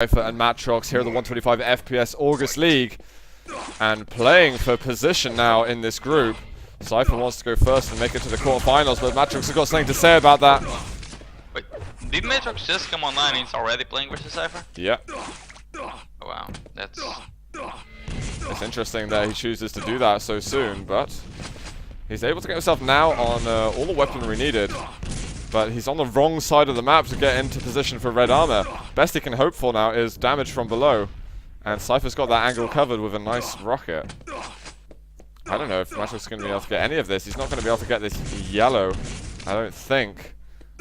Cypher and Matr0x here at the 125 FPS August League, and playing for position now in this group. Cypher wants to go first and make it to the quarterfinals, but Matr0x has got something to say about that. Wait, did Matr0x just come online and he's already playing versus Cypher? Yeah. Oh, wow, that's... It's interesting that he chooses to do that so soon, but he's able to get himself now on all the weaponry needed. But he's on the wrong side of the map to get into position for red armor. Best he can hope for now is damage from below. And Cypher's got that angle covered with a nice rocket. I don't know if Matr0x is going to be able to get any of this. He's not going to be able to get this yellow, I don't think.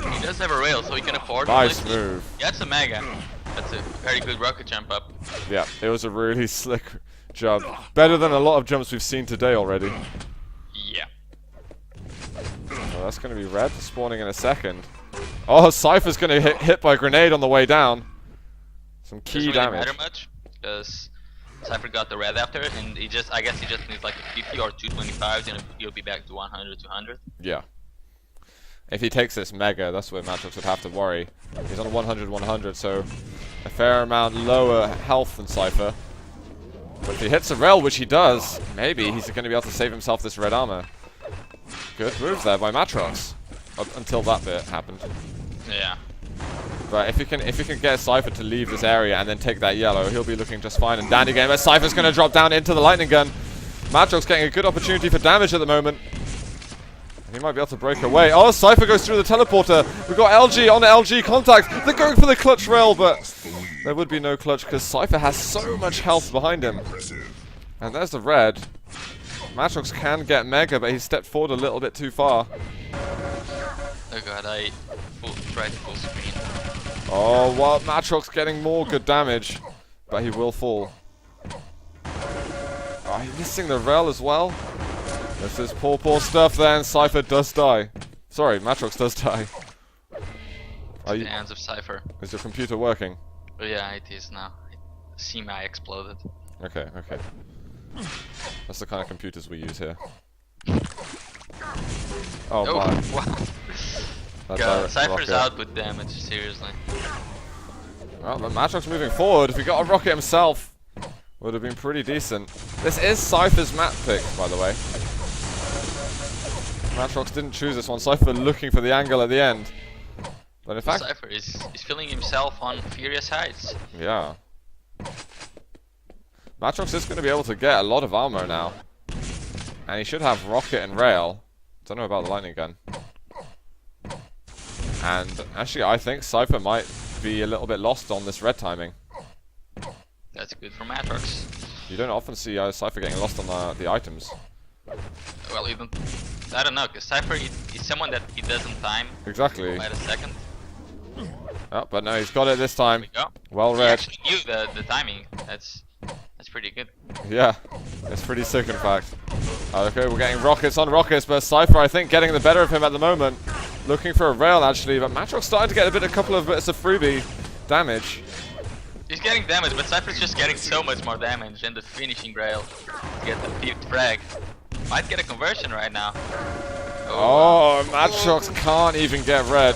He does have a rail, so he can afford Nice to move. Yeah, that's a mega. That's a very good rocket jump up. Yeah, it was a really slick jump. Better than a lot of jumps we've seen today already. Yeah. Well, that's going to be red spawning in a second. Oh, Cypher's going to get hit by a grenade on the way down. Some key Doesn't damage. really matter much, because Cypher got the red after it, and I guess he just needs like a 50 or 225, then he'll be back to 100, 200. Yeah. If he takes this mega, that's where Matr0x would have to worry. He's on 100, 100, so a fair amount lower health than Cypher. But if he hits a rail, which he does, maybe he's going to be able to save himself this red armor. Good move there by Matr0x, until that bit happened. Yeah. But if he can get Cypher to leave this area and then take that yellow, he'll be looking just fine and dandy game. But Cypher's going to drop down into the lightning gun. Matr0x getting a good opportunity for damage at the moment. He might be able to break away. Oh, Cypher goes through the teleporter. We've got LG on the LG contact. They're going for the clutch rail, but there would be no clutch because Cypher has so much health behind him. And there's the red. Matr0x can get mega, but he stepped forward a little bit too far. Oh god, I tried to full screen. Oh, well, Matr0x getting more good damage, but he will fall. Oh, he's missing the rail as well. This is poor stuff then. Cypher does die. Sorry, Matr0x does die. Are you? The hands of Cypher. Is your computer working? Oh yeah, it is now. Semi exploded. Okay. That's the kind of computers we use here. Oh my. Wow. God, Cypher's output damage, seriously. Well, but Matr0x moving forward. If he got a rocket himself, would have been pretty decent. This is Cypher's map pick, by the way. Matr0x didn't choose this one. Cypher looking for the angle at the end. But in fact, Cypher is feeling himself on Furious Heights. Yeah. Matr0x is going to be able to get a lot of armor now. And he should have rocket and rail. Don't know about the lightning gun. And actually, I think Cypher might be a little bit lost on this red timing. That's good for Matr0x. You don't often see Cypher getting lost on the items. Well, even I don't know, because Cypher is someone that he doesn't time. Exactly. By a second. Oh, but no, he's got it this time. There we go. Well read. He actually knew the timing. That's pretty good. Yeah, it's pretty sick in fact. Okay, we're getting rockets on rockets, but Cypher, I think, getting the better of him at the moment. Looking for a rail actually, but Matr0x starting to get a couple of bits of freebie damage. He's getting damage, but Cypher's just getting so much more damage and the finishing rail to get the 5th frag. Might get a conversion right now. Oh, Matr0x can't even get red.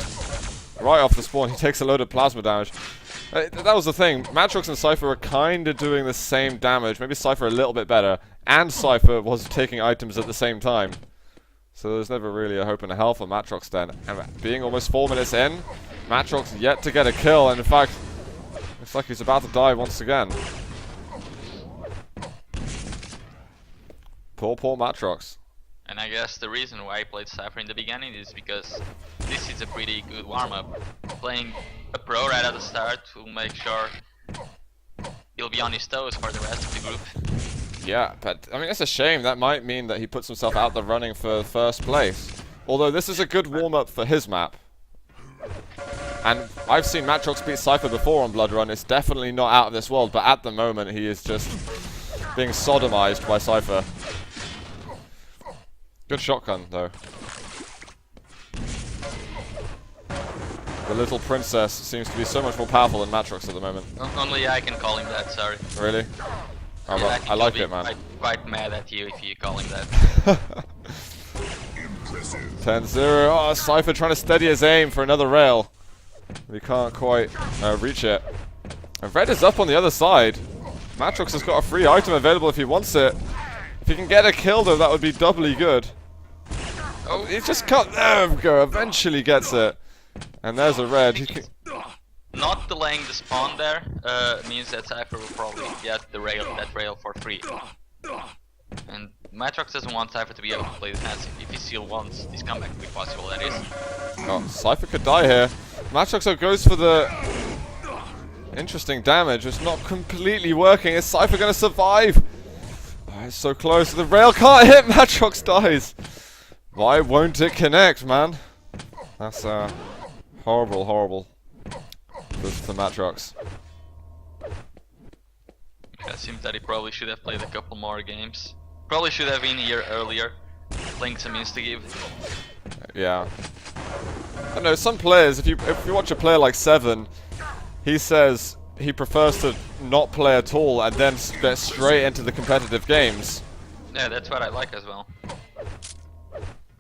Right off the spawn, he takes a load of plasma damage. That was the thing, Matr0x and Cypher were kind of doing the same damage, maybe Cypher a little bit better, and Cypher was taking items at the same time. So there's never really a hope in hell for Matr0x then. And being almost 4 minutes in, Matr0x yet to get a kill, and in fact, looks like he's about to die once again. Poor Matr0x. And I guess the reason why I played Cypher in the beginning is because this is a pretty good warm-up. Playing a pro right at the start will make sure he'll be on his toes for the rest of the group. Yeah, but I mean, it's a shame. That might mean that he puts himself out the running for first place. Although this is a good warm-up for his map. And I've seen Matr0x beat Cypher before on Blood Run. It's definitely not out of this world, but at the moment he is just being sodomized by Cypher. Good shotgun, though. The little princess seems to be so much more powerful than Matr0x at the moment. Only I can call him that, sorry. Really? Oh, Yeah, well, I like it, man. Quite mad at you if you call him that. 10-0. Oh, Cypher trying to steady his aim for another rail. But he can't quite reach it. And Red is up on the other side. Matr0x has got a free item available if he wants it. If he can get a kill though, that would be doubly good. Oh, he just can't. There we go. Eventually gets it. And there's a Red. He can... Not delaying the spawn there means that Cypher will probably get that rail for free. And Matr0x doesn't want Cypher to be able to play defensive. If he still wants this comeback to be possible, that is. Oh, Cypher could die here. Matr0x goes for the interesting damage. It's not completely working. Is Cypher going to survive? Oh, it's so close. The rail can't hit. Matr0x dies. Why won't it connect, man? That's horrible, horrible. For Matr0x. It seems that he probably should have played a couple more games. Probably should have been here earlier, playing some insta-give. Yeah. I know some players. If you watch a player like Seven, he says he prefers to not play at all and then get straight into the competitive games. Yeah, that's what I like as well.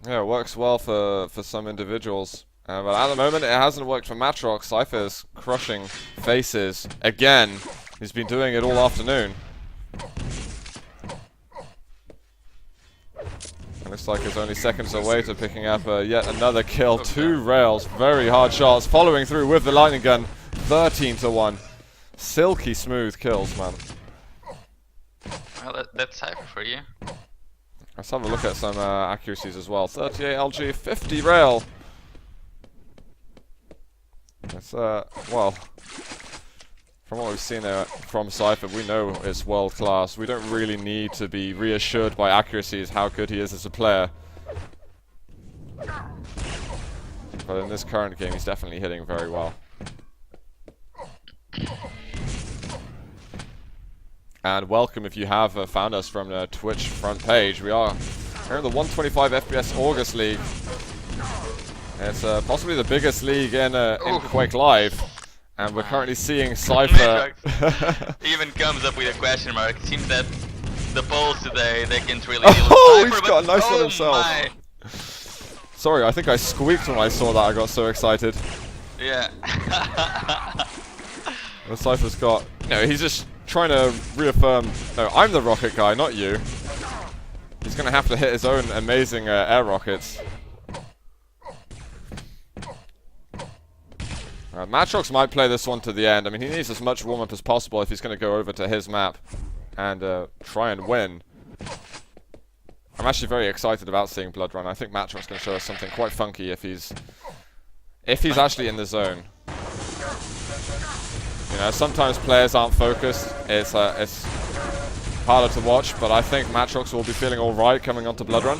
Yeah, it works well for some individuals. But at the moment, it hasn't worked for Matr0x. Cypher is crushing faces again. He's been doing it all afternoon. It looks like he's only seconds away to picking up yet another kill. Okay. 2 rails, very hard shots, following through with the lightning gun. 13-1. Silky smooth kills, man. Well, that's Cypher for you. Let's have a look at some accuracies as well. 38 LG, 50 rail. It's, well, from what we've seen from Cypher, we know it's world class. We don't really need to be reassured by accuracies how good he is as a player. But in this current game, he's definitely hitting very well. And welcome if you have found us from the Twitch front page. We are here in the 125 FPS August League. It's possibly the biggest league in Quake Live, and we're currently seeing Cypher. Even comes up with a question mark. It seems that the polls today, they can't really deal oh, with Cypher, he's got a nice one himself. My. Sorry, I think I squeaked when I saw that. I got so excited. Yeah. The Cypher's got. No, he's just trying to reaffirm. No, I'm the rocket guy, not you. He's gonna have to hit his own amazing air rockets. Matr0x might play this one to the end. I mean, he needs as much warm-up as possible if he's going to go over to his map and try and win. I'm actually very excited about seeing Blood Run. I think Matr0x going to show us something quite funky if he's actually in the zone. You know, sometimes players aren't focused. It's harder to watch, but I think Matr0x will be feeling all right coming onto Blood Run.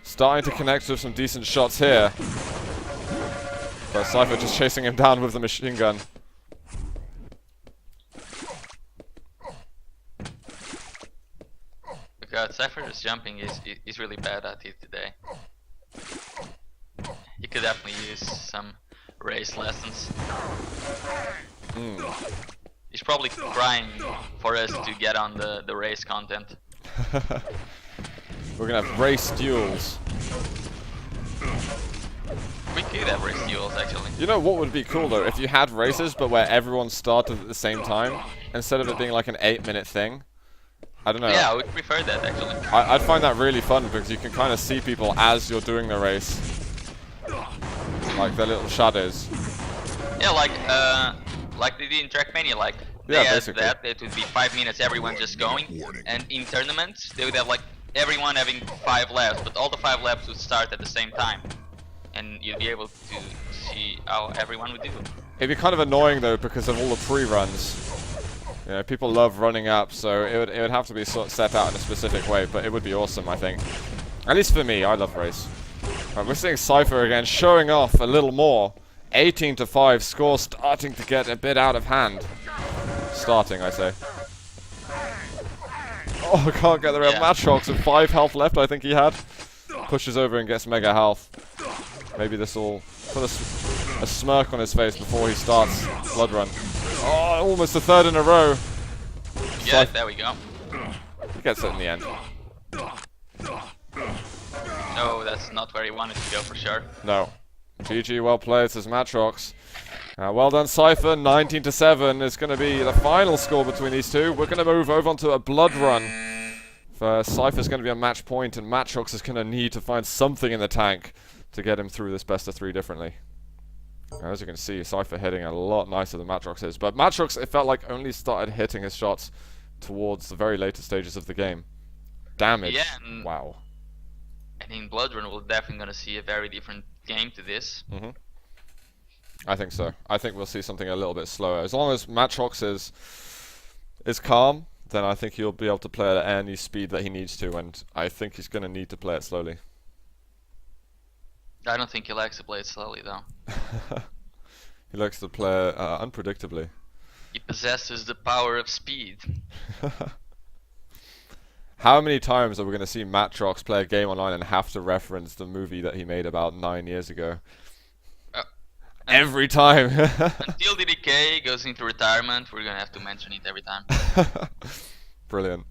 Starting to connect with some decent shots here. But Cypher just chasing him down with the machine gun. God, Cypher's jumping is really bad at it today. He could definitely use some race lessons. He's probably crying for us to get on the race content. We're gonna have race duels. We could have race duels, actually. You know what would be cool though? If you had races, but where everyone started at the same time, instead of it being like an 8-minute thing. I don't know. Yeah, I would prefer that, actually. I'd find that really fun because you can kind of see people as you're doing the race. Like their little shadows. Yeah, like they did in Trackmania, like they had that, it would be 5 minutes, everyone just going. And in tournaments, they would have like everyone having 5 laps, but all the 5 laps would start at the same time. And you'd be able to see how everyone would do. It'd be kind of annoying though because of all the pre-runs. You know, people love running up, so it would have to be sort of set out in a specific way, but it would be awesome, I think. At least for me, I love race. Right, we're seeing Cypher again, showing off a little more. 18-5, score starting to get a bit out of hand. Starting, I say. Oh, I can't get the real Matr0x with 5 health left, I think he had. Pushes over and gets mega health. Maybe this will put a smirk on his face before he starts Blood Run. Oh, almost a 3rd in a row. Yeah, there we go. He gets it in the end. No, that's not where he wanted to go for sure. No. GG, well played, says Matr0x. Well done, Cypher. 19-7 is going to be the final score between these two. We're going to move over onto a blood run. Cypher's going to be a match point, and Matr0x is going to need to find something in the tank to get him through this best of 3 differently. As you can see, Cypher hitting a lot nicer than Matr0x is. But Matr0x, it felt like, only started hitting his shots towards the very later stages of the game. Damage. Yeah, wow. And in Blood Run, we're definitely going to see a very different game to this. I think so. I think we'll see something a little bit slower. As long as Matr0x is calm, then I think he'll be able to play at any speed that he needs to, and I think he's going to need to play it slowly. I don't think he likes to play it slowly, though. He likes to play unpredictably. He possesses the power of speed. How many times are we going to see Matr0x play a game online and have to reference the movie that he made about 9 years ago? Every time. Until the DK goes into retirement, we're going to have to mention it every time. Brilliant.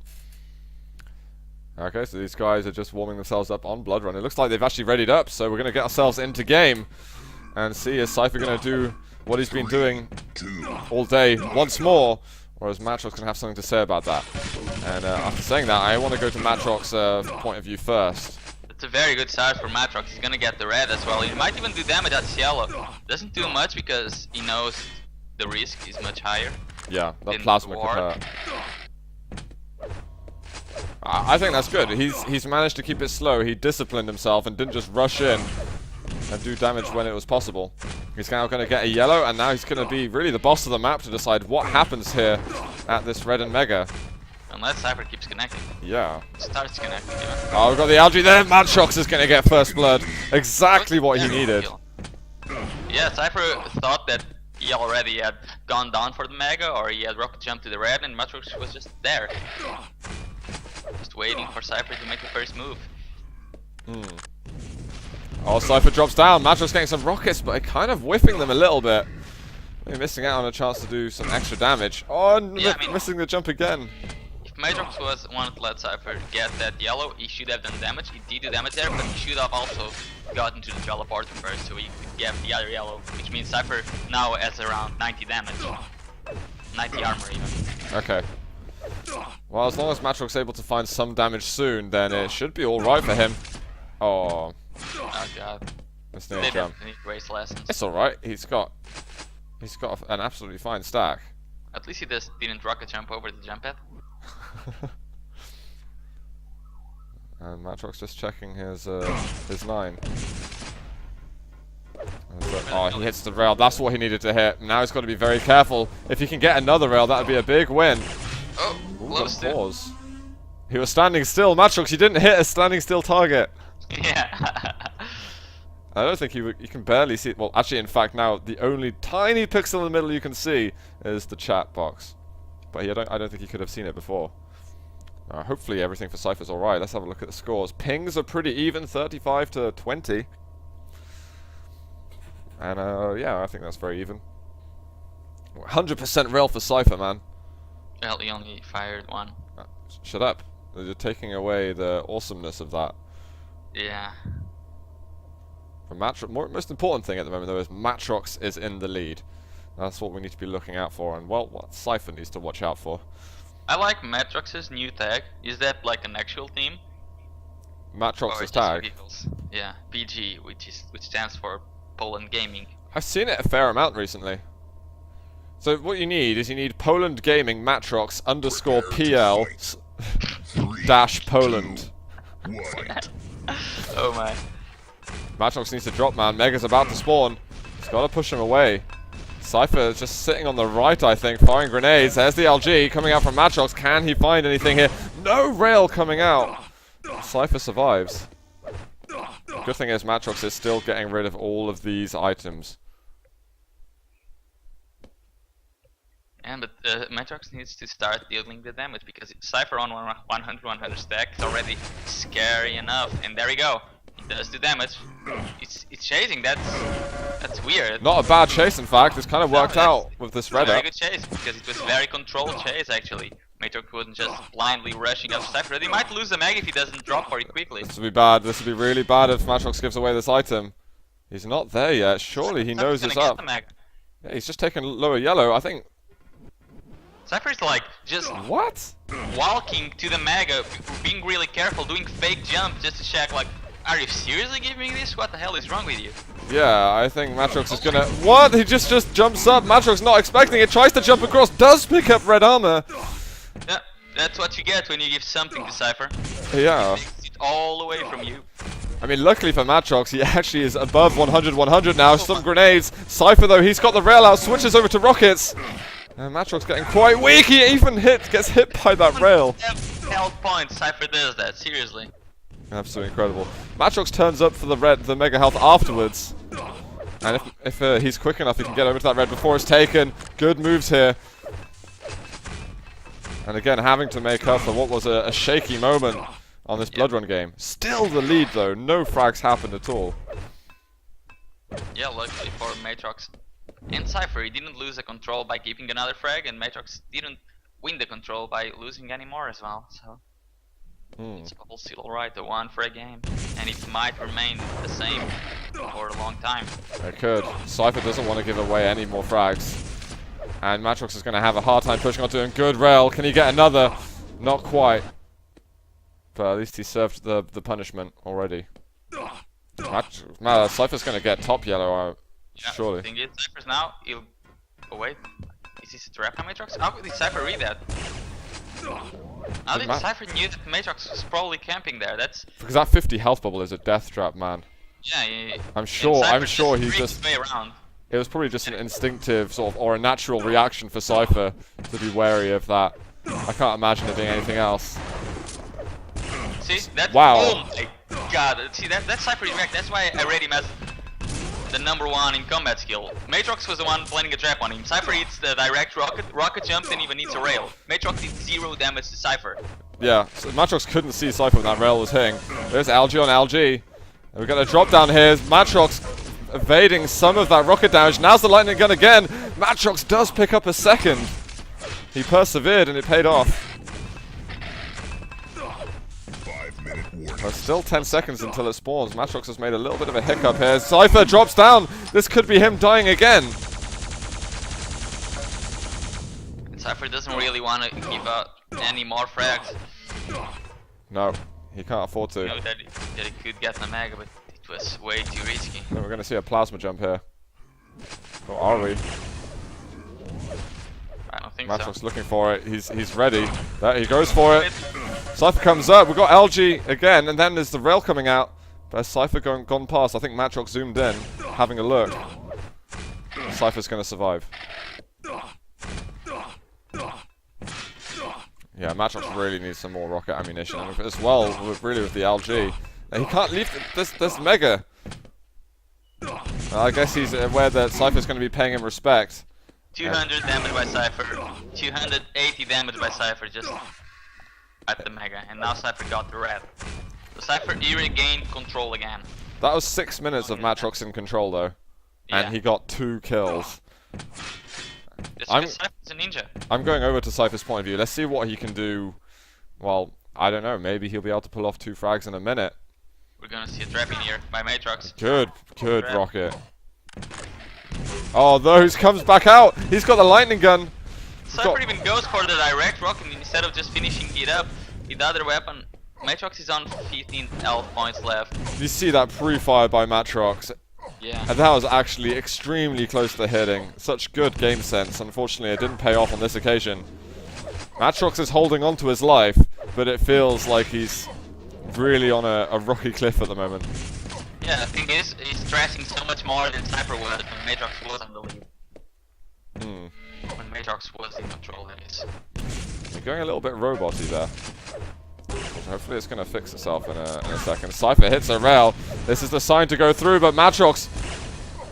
Okay, so these guys are just warming themselves up on Blood Run. It looks like they've actually readied up, so we're going to get ourselves into game and see is Cypher going to do what he's been doing all day once more, or is Matr0x going to have something to say about that? And after saying that, I want to go to Matr0x's point of view first. It's a very good start for Matr0x. He's gonna get the red as well. He might even do damage at yellow. Doesn't do much because he knows the risk is much higher. Yeah, that plasma could hurt. I think that's good. He's managed to keep it slow. He disciplined himself and didn't just rush in and do damage when it was possible. He's now going to get a yellow, and now he's going to be really the boss of the map to decide what happens here at this red and mega. Unless Cypher keeps connecting. Yeah. Starts connecting, yeah. Oh, we've got the algae there. Matr0x is going to get first blood. Exactly what he needed. Yeah, Cypher thought that he already had gone down for the mega, or he had rocket jump to the red, and Matr0x was just there. Just waiting for Cypher to make the first move. Oh, Cypher drops down. Matr0x getting some rockets, but kind of whiffing them a little bit. Maybe missing out on a chance to do some extra damage. Oh, yeah, missing the jump again. Matr0x wanted to let Cypher get that yellow, he should have done damage. He did do damage there, but he should have also gotten to the teleporter first, so he could get the other yellow, which means Cypher now has around 90 damage. 90 armor even. Okay. Well, as long as Matr0x is able to find some damage soon, then it should be alright for him. Oh. Oh god. Missed the jump. Need race lessons. It's alright, he's got an absolutely fine stack. At least he just didn't rocket jump over the jump pad. And Matr0x just checking his 9. Oh, he hits the rail. That's what he needed to hit. Now he's got to be very careful. If he can get another rail, that would be a big win. Oh, close to. Pause. He was standing still. Matr0x, you didn't hit a standing still target. Yeah. I don't think you can barely see it. Well, actually, in fact, now the only tiny pixel in the middle you can see is the chat box. But I don't think he could have seen it before. Hopefully everything for Cypher's alright. Let's have a look at the scores. Pings are pretty even, 35 to 20. And yeah, I think that's very even. 100% rail for Cypher, man. Well, he only fired one. Shut up. You're taking away the awesomeness of that. Yeah. For most important thing at the moment, though, is Matr0x is in the lead. That's what we need to be looking out for, and well, what Cypher needs to watch out for. I like Matr0x's new tag. Is that like an actual team? Matr0x's tag? Vehicles? Yeah, PG, which stands for Poland Gaming. I've seen it a fair amount recently. So what you need is Poland Gaming Matr0x _PL dash Poland. Oh my. Matr0x needs to drop, man. Mega's about to spawn. He's got to push him away. Cypher is just sitting on the right, I think, firing grenades. There's the LG coming out from Matr0x. Can he find anything here? No rail coming out. Cypher survives. The good thing is Matr0x is still getting rid of all of these items. Yeah, but Matr0x needs to start dealing the damage because Cypher on 100 stack is already scary enough. And there we go. He does the damage. It's chasing. That's weird. Not a bad chase, in fact. It's kind of worked out with this red up. Very good chase because it was very controlled chase actually. Matr0x wasn't just blindly rushing up Cypher. He might lose the mag if he doesn't drop for it quickly. This would be bad. This would be really bad if Matr0x gives away this item. He's not there yet. Surely he knows it's up. Yeah, he's just taken lower yellow. I think. Cypher's like just what? Walking to the mega, being really careful, doing fake jump just to check. Like, are you seriously giving me this? What the hell is wrong with you? Yeah, I think Matr0x is gonna. What? He just jumps up. Matr0x not expecting it. Tries to jump across. Does pick up red armor. Yeah, that's what you get when you give something to Cypher. Yeah. He takes it all away from you. I mean, luckily for Matr0x, he actually is above 100 now. Some grenades. Cypher, though, he's got the rail out, switches over to rockets. And Matr0x getting quite weak. He even gets hit by that rail. Health points. Cypher does that, seriously. Absolutely incredible. Matr0x turns up for the mega health afterwards. And if he's quick enough, he can get over to that red before it's taken. Good moves here. And again, having to make up for what was a shaky moment on this Blood Run game. Still the lead though, no frags happened at all. Yeah, luckily for Matr0x and Cypher, he didn't lose the control by keeping another frag, and Matr0x didn't win the control by losing any more as well, so it's all still alright, the 1 frag game, and it might remain the same for a long time. It could. Cypher doesn't want to give away any more frags. And Matr0x is going to have a hard time pushing onto him. Good rail. Can he get another? Not quite. But at least he served the punishment already. Cypher's going to get top yellow, yeah, surely. The thing is, Cypher's now, he'll... Oh wait, is this a trap on Matr0x? How did Cypher read that? How did Cypher knew that Matr0x was probably camping there? That's... Because that 50 health bubble is a death trap, man. Yeah, I'm sure he's just... around. It was probably just an instinctive sort of, or a natural reaction for Cypher to be wary of that. I can't imagine it being anything else. See, that's... Wow. Oh my god, see, that's Cypher direct, that's why I rate him as the #1 in combat skill. Matr0x was the one planning a trap on him. Cypher hits the direct rocket jump, and even needs a rail. Matr0x did 0 damage to Cypher. Yeah, so Matr0x couldn't see Cypher when that rail was hitting. There's LG on LG. And we got a drop down here. Matr0x evading some of that rocket damage. Now's the lightning gun again. Matr0x does pick up a second. He persevered and it paid off. There's still 10 seconds until it spawns. Matr0x has made a little bit of a hiccup here. Cypher drops down. This could be him dying again. Cypher doesn't really want to give out any more frags. No, he can't afford to. You know that he could get the mega, but it was way too risky. Then we're going to see a plasma jump here. Or are we? I don't think Matr0x so. looking for it. He's ready. There he goes for it. Cypher comes up. We've got LG again, and then there's the rail coming out. But Cypher gone past. I think Matr0x zoomed in, having a look. Cypher's going to survive. Yeah, Matr0x really needs some more rocket ammunition, and as well, really with the LG. He can't leave this mega. I guess he's aware that Cypher's going to be paying him respect. 200 damage by Cypher, 280 damage by Cypher just at the mega, and now Cypher got the red. So Cypher regained control again. That was 6 minutes of Matr0x in control though, and he got 2 kills. Just because Cypher's a ninja. I'm going over to Cypher's point of view. Let's see what he can do. Well, I don't know. Maybe he'll be able to pull off 2 frags in a minute. We're gonna see a trap in here by Matr0x. Good rocket. Oh, those comes back out. He's got the lightning gun. Cypher even goes for the direct rocket instead of just finishing it up with the other weapon. Matr0x is on 15 health points left. You see that pre-fire by Matr0x. Yeah. And that was actually extremely close to hitting. Such good game sense. Unfortunately, it didn't pay off on this occasion. Matr0x is holding on to his life, but it feels like he's really on a rocky cliff at the moment. Yeah, the thing is, he's stressing so much more than Cypher was when Matr0x was on the lead. When Matr0x was in control, that is. You're going a little bit robot-y there. Hopefully it's going to fix itself in a second. Cypher hits a rail. This is the sign to go through, but Matr0x,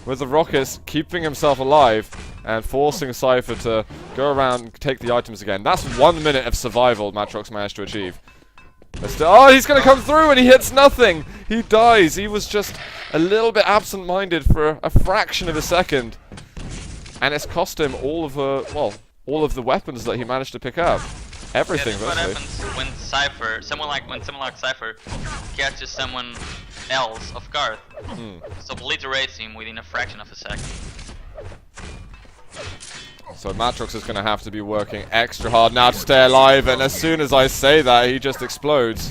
with the rockets, keeping himself alive and forcing Cypher to go around and take the items again. That's 1 minute of survival Matr0x managed to achieve. Oh, he's going to come through and he hits nothing. He dies. He was just a little bit absent-minded for a fraction of a second. And it's cost him all of the weapons that he managed to pick up. Everything, yeah, that's what happens when someone like Cypher catches someone else of guard. So obliterates him within a fraction of a second. So Matr0x is going to have to be working extra hard now to stay alive, and as soon as I say that, he just explodes.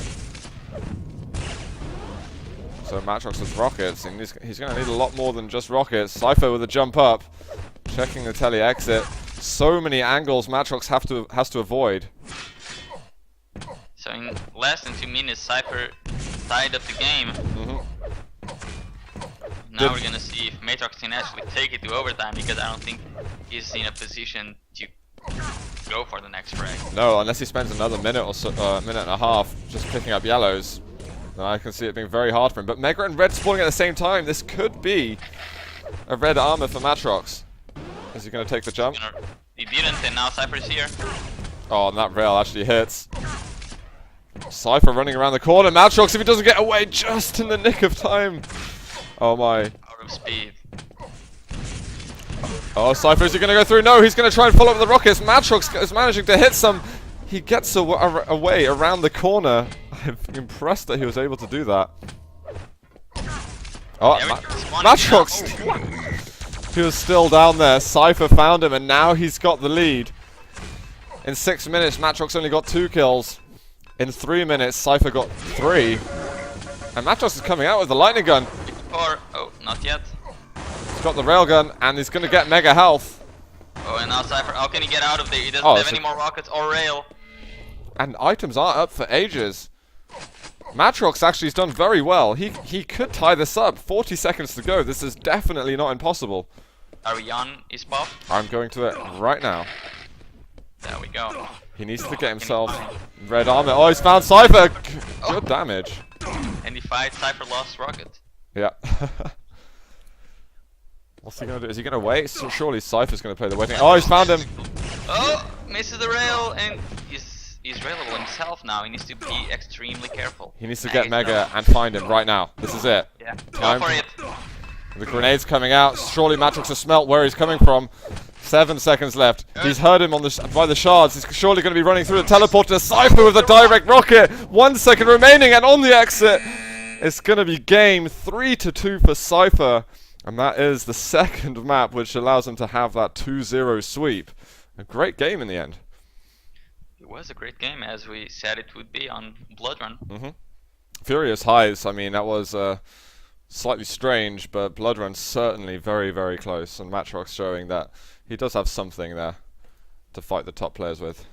So Matr0x with rockets, and he's going to need a lot more than just rockets. Cypher with a jump up, checking the tele exit. So many angles Matr0x has to avoid. So in less than 2 minutes, Cypher tied up the game. Now we're gonna see if Matr0x can actually take it to overtime, because I don't think he's in a position to go for the next frag. No, unless he spends another minute or so, minute and a half just picking up yellows. Then I can see it being very hard for him. But Mega and Red spawning at the same time. This could be a red armor for Matr0x. Is he gonna take the jump? He didn't, and now Cypher's here. Oh, and that rail actually hits. Cypher running around the corner. Matr0x, if he doesn't get away just in the nick of time. Oh my. Out of speed. Oh, Cypher, is he going to go through? No, he's going to try and follow up the rockets. Matr0x is managing to hit some. He gets away around the corner. I'm impressed that he was able to do that. Oh, Matr0x. He was still down there. Cypher found him, and now he's got the lead. In 6 minutes, Matr0x only got 2 kills. In 3 minutes, Cypher got 3. And Matr0x is coming out with the lightning gun. Oh, not yet. He's got the railgun, and he's going to get mega health. Oh, and now Cypher, how can he get out of there? He doesn't have any more rockets or rail. And items aren't up for ages. Matr0x actually has done very well. He could tie this up. 40 seconds to go. This is definitely not impossible. Are we on his pop? I'm going to it right now. There we go. He needs to get himself red armor. Oh, he's found Cypher. Good damage. And he fights Cypher lost rocket. Yeah. What's he going to do? Is he going to wait? So surely Cypher's going to play the waiting. Oh, he's found him. Oh, misses the rail, and he's railable himself now. He needs to be extremely careful. He needs to get Mega and find him right now. This is it. Yeah, Time go for it. The grenade's coming out. Surely Matr0x has smelt where he's coming from. 7 seconds left. He's heard him on by the shards. He's surely going to be running through the teleporter. Cypher with a direct rocket. 1 second remaining, and on the exit, it's going to be game 3-2 for Cypher. And that is the second map, which allows him to have that 2-0 sweep. A great game in the end. It was a great game, as we said it would be on Blood Run. Furious highs. I mean, that was slightly strange, but Blood Run certainly very, very close. And Matr0x showing that he does have something there to fight the top players with.